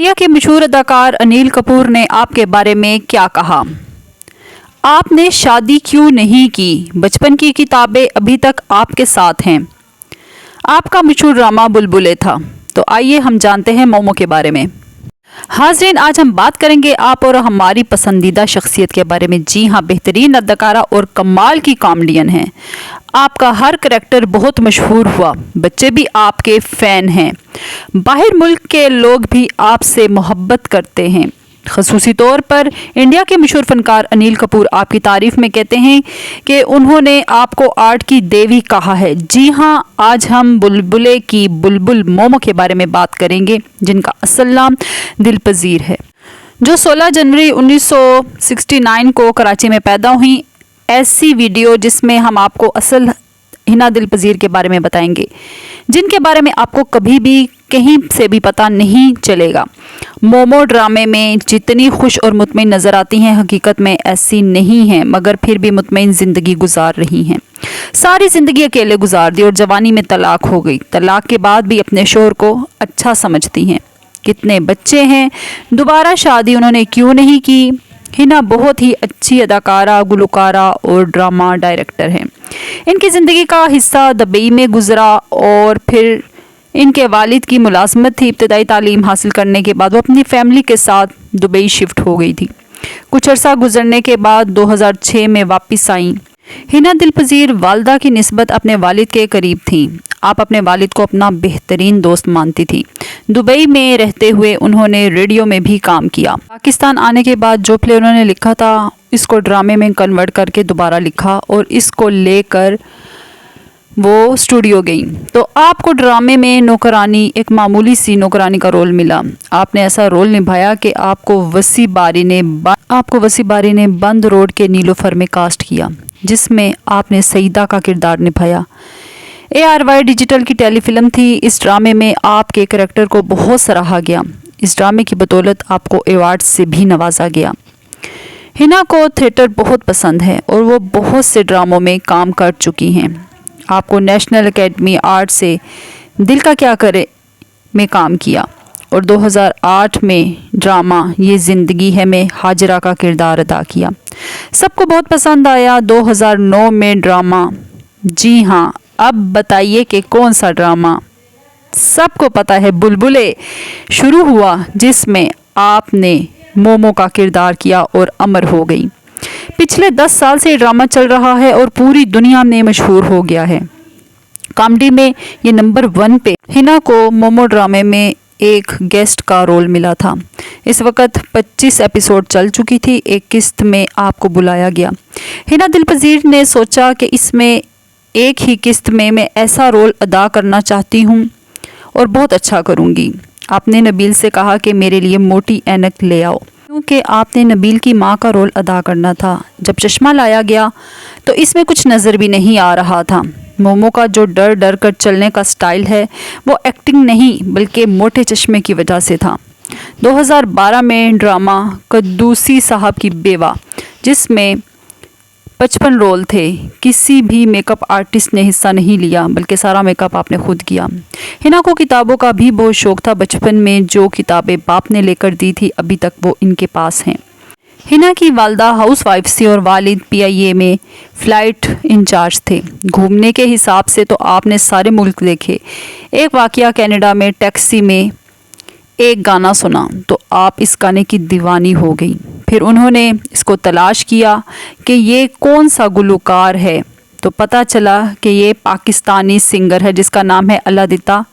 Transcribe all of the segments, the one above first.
India के मशहूर अदाकार अनिल कपूर ने आपके बारे में क्या कहा? आपने शादी क्यों नहीं की? बचपन की किताबें अभी तक आपके साथ हैं। आपका मशहूर ड्रामा बुलबुलें था। तो आइए हम जानते हैं मोमो के बारे में। हाज़रीन, आज हम बात करेंगे आप और हमारी पसंदीदा शख्सियत के बारे में। जी हाँ, बेहतरीन अदाकारा और कमाल की कॉमेडियन हैं। आपका हर करैक्टर बहुत मशहूर हुआ, बच्चे भी आपके फ़ैन हैं, बाहर मुल्क के लोग भी आपसे मोहब्बत करते हैं। ख़ुसूसी तौर पर इंडिया के मशहूर फ़नकार अनिल कपूर आपकी तारीफ़ में कहते हैं कि उन्होंने आपको आर्ट की देवी कहा है। जी हाँ, आज हम बुलबुलें की बुलबुल मोमो के बारे में बात करेंगे, जिनका असल नाम दिलपज़ीर है, जो 16 जनवरी 1969 को कराची में पैदा हुई। ऐसी वीडियो जिसमें हम आपको असल हिना दिलपज़ीर के बारे में बताएंगे, जिनके बारे में आपको कभी भी कहीं से भी पता नहीं चलेगा। मोमो ड्रामे में जितनी खुश और मुतमईन नज़र आती हैं, हकीकत में ऐसी नहीं हैं, मगर फिर भी मुतमईन ज़िंदगी गुजार रही हैं। सारी ज़िंदगी अकेले गुजार दी और जवानी में तलाक हो गई। तलाक के बाद भी अपने शोहर को अच्छा समझती हैं। कितने बच्चे हैं, दोबारा शादी उन्होंने क्यों नहीं की? हिना बहुत ही अच्छी अदाकारा, गुलकारा और ड्रामा डायरेक्टर हैं। इनकी ज़िंदगी का हिस्सा दुबई में गुजरा और फिर इनके वालिद की मुलाजमत थी। इब्तदाई तालीम हासिल करने के बाद वो अपनी फैमिली के साथ दुबई शिफ्ट हो गई थी। कुछ अर्सा गुजरने के बाद 2006 में वापस आई। हिना दिलपज़ीर वालदा की निस्बत अपने वालिद के करीब थी। आप अपने वालिद को अपना बेहतरीन दोस्त मानती थी। दुबई में रहते हुए उन्होंने रेडियो में भी काम किया। पाकिस्तान आने के बाद जो प्ले उन्होंने लिखा था, इसको ड्रामे में कन्वर्ट करके दोबारा लिखा और इसको लेकर वो स्टूडियो गई। तो आपको ड्रामे में नौकरानी, एक मामूली सी नौकरानी का रोल मिला। आपने ऐसा रोल निभाया कि आपको वसी बारी ने बंद रोड के नीलोफर में कास्ट किया, जिसमें आपने सईदा का किरदार निभाया। ARY डिजिटल की टेलीफिल्म थी। इस ड्रामे में आपके करैक्टर को बहुत सराहा गया। इस ड्रामे की बदौलत आपको अवार्ड से भी नवाजा गया। हिना को थिएटर बहुत पसंद है और वो बहुत से ड्रामों में काम कर चुकी हैं। आपको नेशनल एकेडमी आर्ट से दिल का क्या करे में काम किया और 2008 में ड्रामा ये ज़िंदगी है में हाजरा का किरदार अदा किया। सबको बहुत पसंद आया। 2009 में ड्रामा, जी हाँ, अब बताइए कि कौन सा ड्रामा? सबको पता है, बुलबुलें शुरू हुआ, जिसमें आपने मोमो का किरदार किया और अमर हो गई। पिछले 10 साल से ड्रामा चल रहा है और पूरी दुनिया में मशहूर हो गया है। कॉमेडी में ये नंबर 1 पे। हिना को मोमो ड्रामे में एक गेस्ट का रोल मिला था। इस वक्त 25 एपिसोड चल चुकी थी। एक किस्त में आपको बुलाया गया। हिना दिलपज़ीर ने सोचा कि इसमें एक ही किस्त में मैं ऐसा रोल अदा करना चाहती हूँ और बहुत अच्छा करूँगी। आपने नबील से कहा कि मेरे लिए मोटी ऐनक ले आओ, क्योंकि आपने नबील की माँ का रोल अदा करना था। जब चश्मा लाया गया तो इसमें कुछ नज़र भी नहीं आ रहा था। मोमो का जो डर डर कर चलने का स्टाइल है, वो एक्टिंग नहीं बल्कि मोटे चश्मे की वजह से था। 2012 में ड्रामा कद्दूसी साहब की बेवा, जिसमें 55 रोल थे, किसी भी मेकअप आर्टिस्ट ने हिस्सा नहीं लिया, बल्कि सारा मेकअप आपने खुद किया। हिना को किताबों का भी बहुत शौक़ था। बचपन में जो किताबें बाप ने लेकर दी थी, अभी तक वो इनके पास हैं। हिना की वालदा हाउसवाइफ थी और वालिद PIA में फ़्लाइट इंचार्ज थे। घूमने के हिसाब से तो आपने सारे मुल्क देखे। एक वाक़या कनाडा में टैक्सी में एक गाना सुना तो आप इस गाने की दीवानी हो गई। फिर उन्होंने इसको तलाश किया कि ये कौन सा गुलकार है, तो पता चला कि ये पाकिस्तानी सिंगर है जिसका नाम है अल्लादिता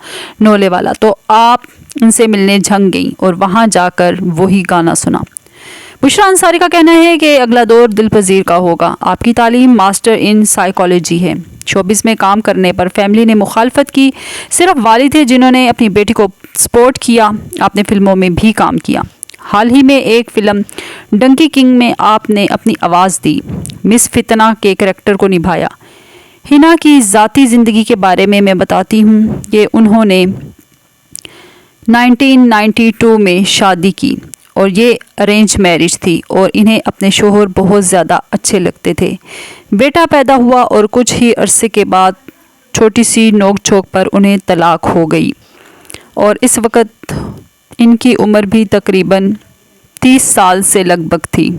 नोलेवाला। तो आप उनसे मिलने झंग गई और वहाँ जाकर वही गाना सुना। बुशरा अंसारी का कहना है कि अगला दौर दिलपज़ीर का होगा। आपकी तालीम मास्टर इन साइकोलॉजी है। शोबिस में काम करने पर फैमिली ने मुखालफत की। सिर्फ वालिद थे जिन्होंने अपनी बेटी को सपोर्ट किया। आपने फिल्मों में भी काम किया। हाल ही में एक फ़िल्म डंकी किंग में आपने अपनी आवाज़ दी। मिस फितना के करैक्टर को निभाया। हिना की ज़ाती ज़िंदगी के बारे में मैं बताती हूँ कि उन्होंने 1992 में शादी की और ये अरेंज मैरिज थी और इन्हें अपने शोहर बहुत ज़्यादा अच्छे लगते थे। बेटा पैदा हुआ और कुछ ही अरसे के बाद छोटी सी नोक झोंक पर उन्हें तलाक हो गई और इस वक्त इनकी उम्र भी तकरीबन 30 साल से लगभग थी।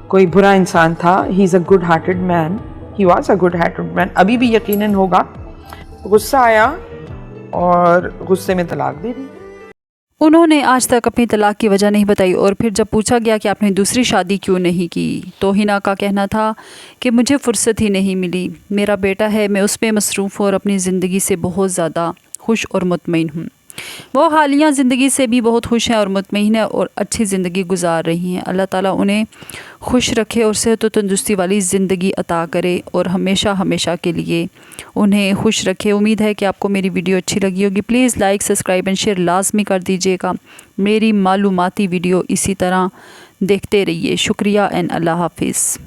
कोई बुरा इंसान था। He is a good hearted man, he was a good hearted man. अभी भी यकीनन होगा। गुस्सा आया और गुस्से में तलाक दे दी। उन्होंने आज तक अपनी तलाक की वजह नहीं बताई और फिर जब पूछा गया कि आपने दूसरी शादी क्यों नहीं की तो हिना का कहना था कि मुझे फुर्सत ही नहीं मिली, मेरा बेटा है, मैं उसमें मसरूफ़ और अपनी ज़िंदगी से बहुत ज़्यादा खुश और मुतमईन हूँ। वो हालिया ज़िंदगी से भी बहुत खुश हैं और मुतमईन हैं और अच्छी ज़िंदगी गुजार रही हैं। अल्लाह ताला उन्हें खुश रखे और सेहत व तंदुरुस्ती वाली ज़िंदगी अता करे और हमेशा हमेशा के लिए उन्हें खुश रखे। उम्मीद है कि आपको मेरी वीडियो अच्छी लगी होगी। Please like, subscribe and share लाजमी कर दीजिएगा। मेरी मालूमाती वीडियो इसी तरह देखते रहिए। शुक्रिया एंड अल्लाह हाफिज़।